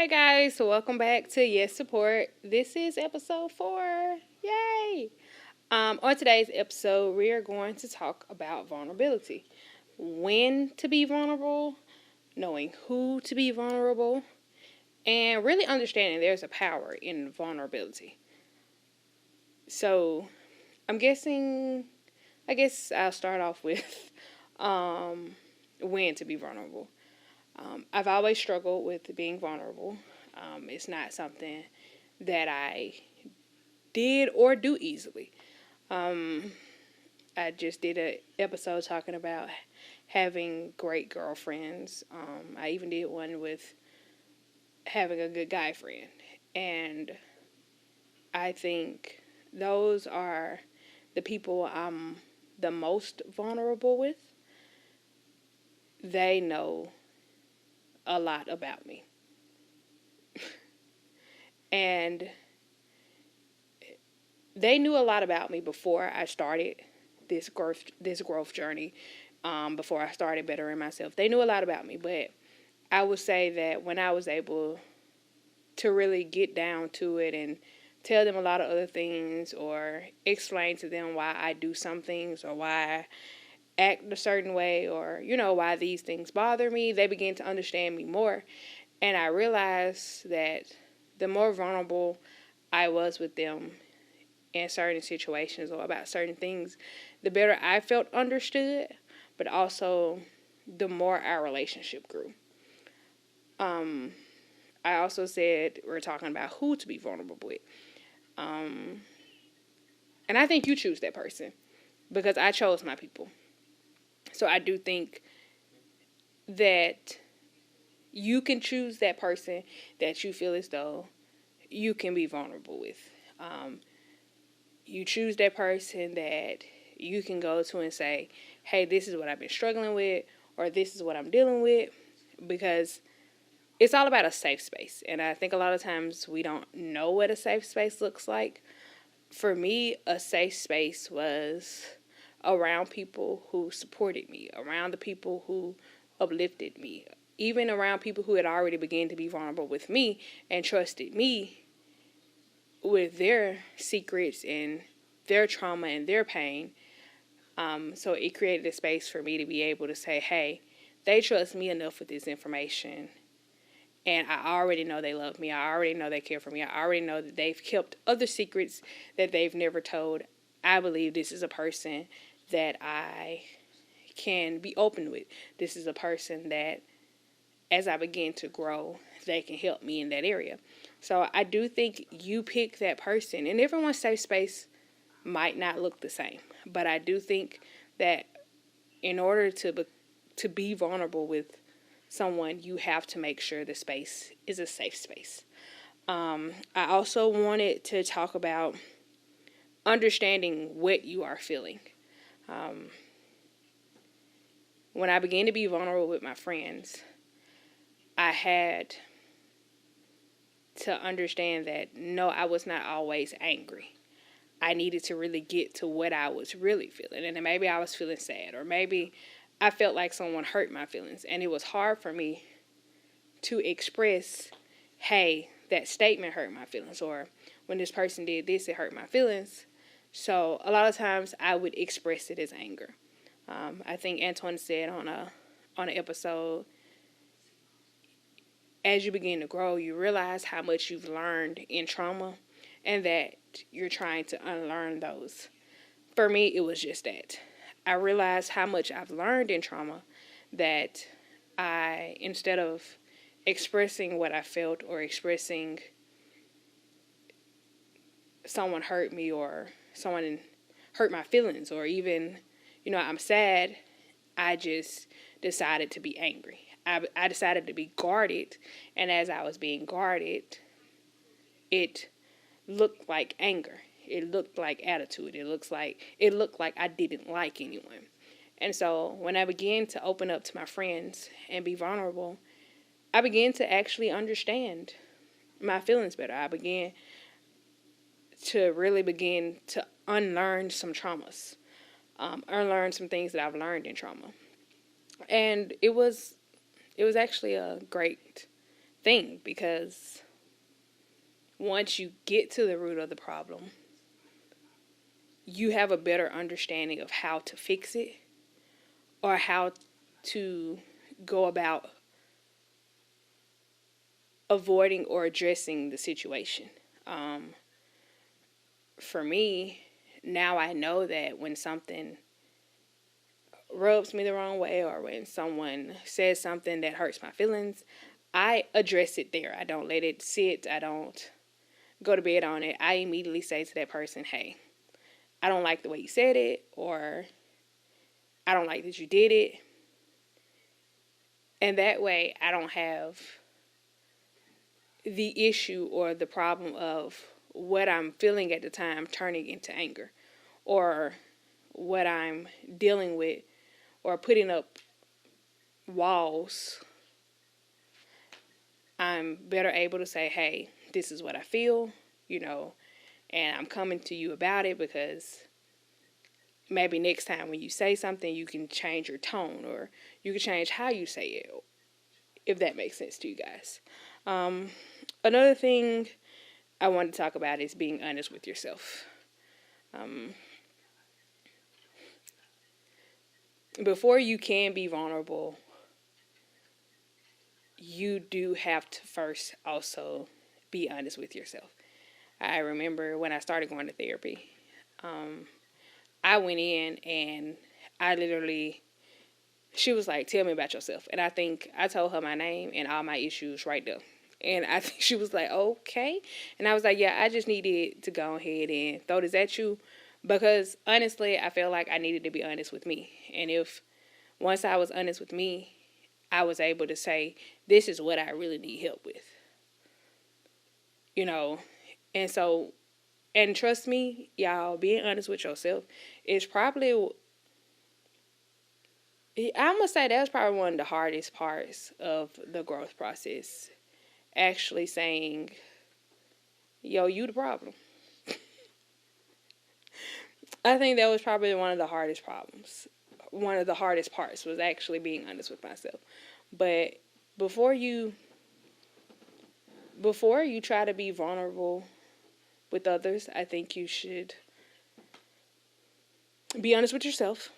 Hey guys, so welcome back to Yes Support. This is episode 4. Yay! On today's episode, we are going to talk about vulnerability. When to be vulnerable, knowing who to be vulnerable, and really understanding there's a power in vulnerability. So, I'm guessing, I guess I'll start off with when to be vulnerable. I've always struggled with being vulnerable. It's not something that I did or do easily. Um, I just did an episode talking about having great girlfriends. I even did one with having a good guy friend. And I think those are the people I'm the most vulnerable with. They know a lot about me. And they knew a lot about me before I started this growth journey. Before I started bettering myself, they knew a lot about me. But I would say that when I was able to really get down to it and tell them a lot of other things, or explain to them why I do some things, or why I act a certain way, or why these things bother me, they begin to understand me more. And I realized that the more vulnerable I was with them in certain situations or about certain things, the better I felt understood, but also the more our relationship grew. Um, I also said we're talking about who to be vulnerable with. Um, and I think you choose that person because I chose my people. So I do think that you can choose that person that you feel as though you can be vulnerable with. Um, you choose that person that you can go to and say, hey, this is what I've been struggling with, or this is what I'm dealing with, because it's all about a safe space. And I think a lot of times we don't know what a safe space looks like. For me, a safe space was around people who supported me, around the people who uplifted me, even around people who had already begun to be vulnerable with me and trusted me with their secrets and their trauma and their pain. So it created a space for me to be able to say, hey, they trust me enough with this information. And I already know they love me. I already know they care for me. I already know that they've kept other secrets that they've never told. I believe this is a person that I can be open with. This is a person that, as I begin to grow, they can help me in that area. So I do think you pick that person, and everyone's safe space might not look the same. But I do think that in order to be vulnerable with someone, you have to make sure the space is a safe space. I also wanted to talk about understanding what you are feeling. Um, when I began to be vulnerable with my friends, I had to understand that no, I was not always angry. I needed to really get to what I was really feeling. And then maybe I was feeling sad, or maybe I felt like someone hurt my feelings. And it was hard for me to express, hey, that statement hurt my feelings, or when this person did this, it hurt my feelings. So a lot of times I would express it as anger. I think Antoine said on an episode, as you begin to grow, you realize how much you've learned in trauma, and that you're trying to unlearn those. For me, it was just that. I realized how much I've learned in trauma, that instead of expressing what I felt, or expressing someone hurt me, or someone hurt my feelings, or even, I'm sad, I just decided to be angry. I decided to be guarded, and as I was being guarded, it looked like anger. It looked like attitude. It looked like I didn't like anyone. And so when I began to open up to my friends and be vulnerable, I began to actually understand my feelings better. I began to really begin to unlearn some traumas, unlearn some things that I've learned in trauma. And it was actually a great thing, because once you get to the root of the problem, you have a better understanding of how to fix it or how to go about avoiding or addressing the situation. Um, for me, now I know that when something rubs me the wrong way or when someone says something that hurts my feelings, I address it there. I don't let it sit. I don't go to bed on it. I immediately say to that person, hey, I don't like the way you said it, or I don't like that you did it. And that way I don't have the issue or the problem of what I'm feeling at the time turning into anger, or what I'm dealing with or putting up walls. I'm better able to say, hey, this is what I feel, you know, and I'm coming to you about it, because maybe next time when you say something, you can change your tone, or you can change how you say it, if that makes sense to you guys. Um, Another thing I want to talk about is being honest with yourself. Um, Before you can be vulnerable, you do have to first also be honest with yourself. I remember when I started going to therapy, um, I went in and I literally, she was like, tell me about yourself. And I think I told her my name and all my issues right there. And I think she was like, okay. And I was like, yeah, I just needed to go ahead and throw this at you, because honestly, I felt like I needed to be honest with me. And if once I was honest with me, I was able to say, this is what I really need help with, you know. And so, and trust me, y'all, being honest with yourself is probably, I'm going to say that's probably one of the hardest parts of the growth process. Actually saying, yo, you the problem. I think that was probably one of the hardest problems. One of the hardest parts was actually being honest with myself. But before you try to be vulnerable with others, I think you should be honest with yourself.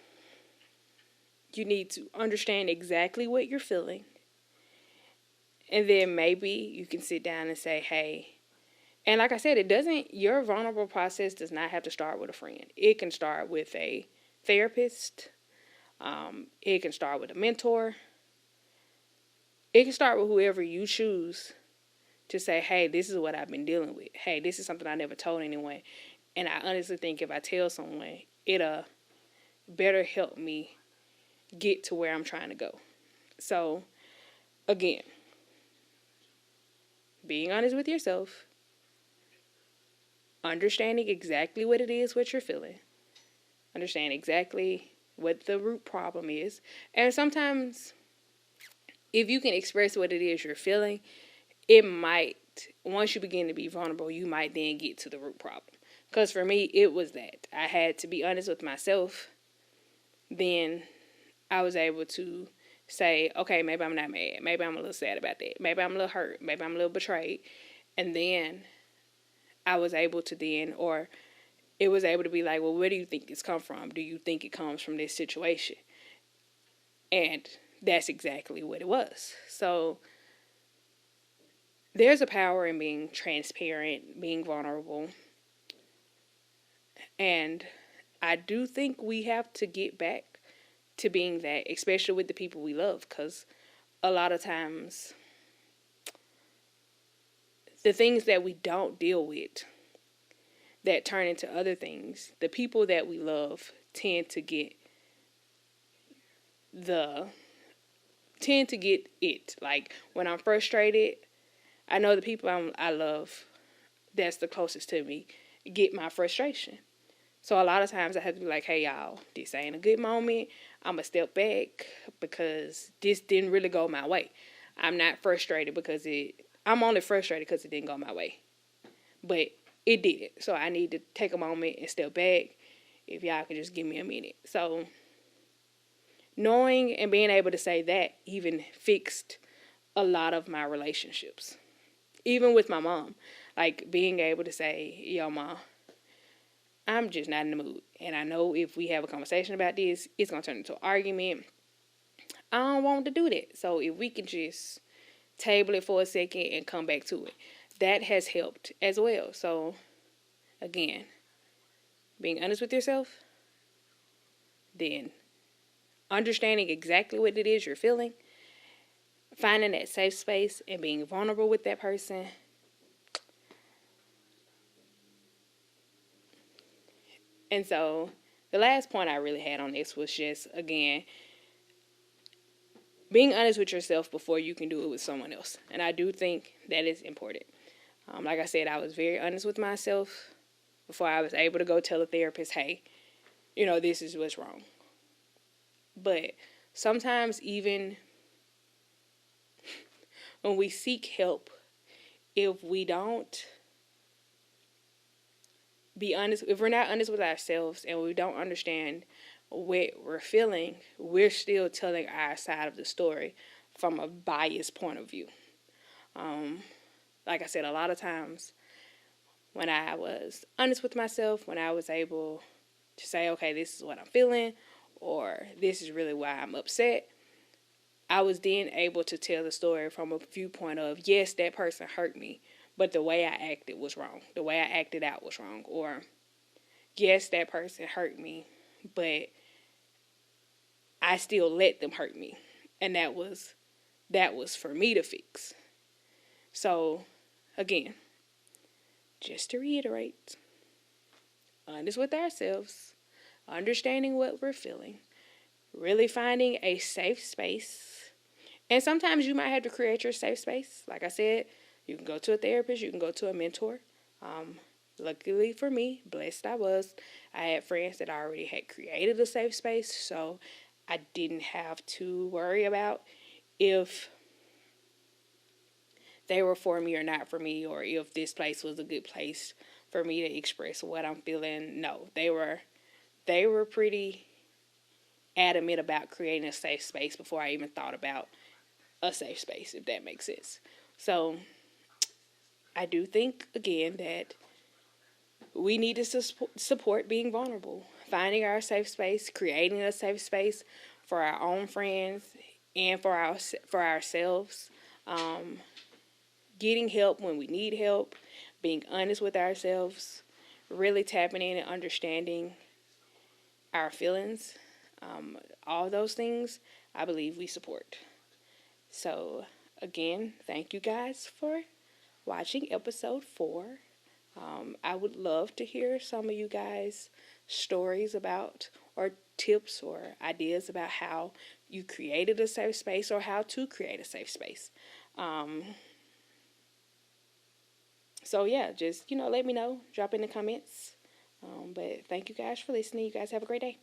You need to understand exactly what you're feeling. And then maybe you can sit down and say, hey, and like I said, your vulnerable process does not have to start with a friend. It can start with a therapist. It can start with a mentor. It can start with whoever you choose to say, hey, this is what I've been dealing with. Hey, this is something I never told anyone. And I honestly think if I tell someone, it'll better help me get to where I'm trying to go. So, again, being honest with yourself, understanding exactly what it is, what you're feeling, understand exactly what the root problem is. And sometimes, if you can express what it is you're feeling, it might, once you begin to be vulnerable, you might then get to the root problem. Because for me, it was that. I had to be honest with myself. Then I was able to say, okay, maybe I'm not mad. Maybe I'm a little sad about that. Maybe I'm a little hurt. Maybe I'm a little betrayed. And then I was able to then, or it was able to be like, well, where do you think this come from? Do you think it comes from this situation? And that's exactly what it was. So there's a power in being transparent, being vulnerable. And I do think we have to get back to being that, especially with the people we love, because a lot of times the things that we don't deal with that turn into other things, the people that we love the tend to get it. Like when I'm frustrated, I know the people I love that's the closest to me get my frustration. So a lot of times I have to be like, hey, y'all, this ain't a good moment. I'm going to step back because this didn't really go my way. I'm not frustrated I'm only frustrated because it didn't go my way. But it did. So I need to take a moment and step back. If y'all could just give me a minute. So knowing and being able to say that even fixed a lot of my relationships, even with my mom. Like being able to say, yo, mom, I'm just not in the mood. And I know if we have a conversation about this, it's going to turn into an argument. I don't want to do that. So if we can just table it for a second and come back to it, that has helped as well. So again, being honest with yourself, then understanding exactly what it is you're feeling, finding that safe space and being vulnerable with that person. And so the last point I really had on this was just, again, being honest with yourself before you can do it with someone else. And I do think that is important. Like I said, I was very honest with myself before I was able to go tell a therapist, hey, this is what's wrong. But sometimes even when we seek help, if we don't be honest, if we're not honest with ourselves and we don't understand what we're feeling, we're still telling our side of the story from a biased point of view. Like I said, a lot of times when I was honest with myself, when I was able to say, okay, this is what I'm feeling, or this is really why I'm upset, I was then able to tell the story from a viewpoint of, yes, that person hurt me, but the way I acted was wrong. The way I acted out was wrong. Or, yes, that person hurt me, but I still let them hurt me. And that was for me to fix. So, again, just to reiterate, honest with ourselves, understanding what we're feeling, really finding a safe space. And sometimes you might have to create your safe space. Like I said, you can go to a therapist, you can go to a mentor. Luckily for me, blessed I was, I had friends that already had created a safe space, so I didn't have to worry about if they were for me or not for me, or if this place was a good place for me to express what I'm feeling. No, they were pretty adamant about creating a safe space before I even thought about a safe space, if that makes sense. So I do think, again, that we need to support being vulnerable, finding our safe space, creating a safe space for our own friends and for ourselves, getting help when we need help, being honest with ourselves, really tapping in and understanding our feelings. All those things, I believe we support. So, again, thank you guys for watching episode 4. I would love to hear some of you guys' stories about, or tips or ideas about how you created a safe space or how to create a safe space. So yeah, just, let me know. Drop in the comments. But thank you guys for listening. You guys have a great day.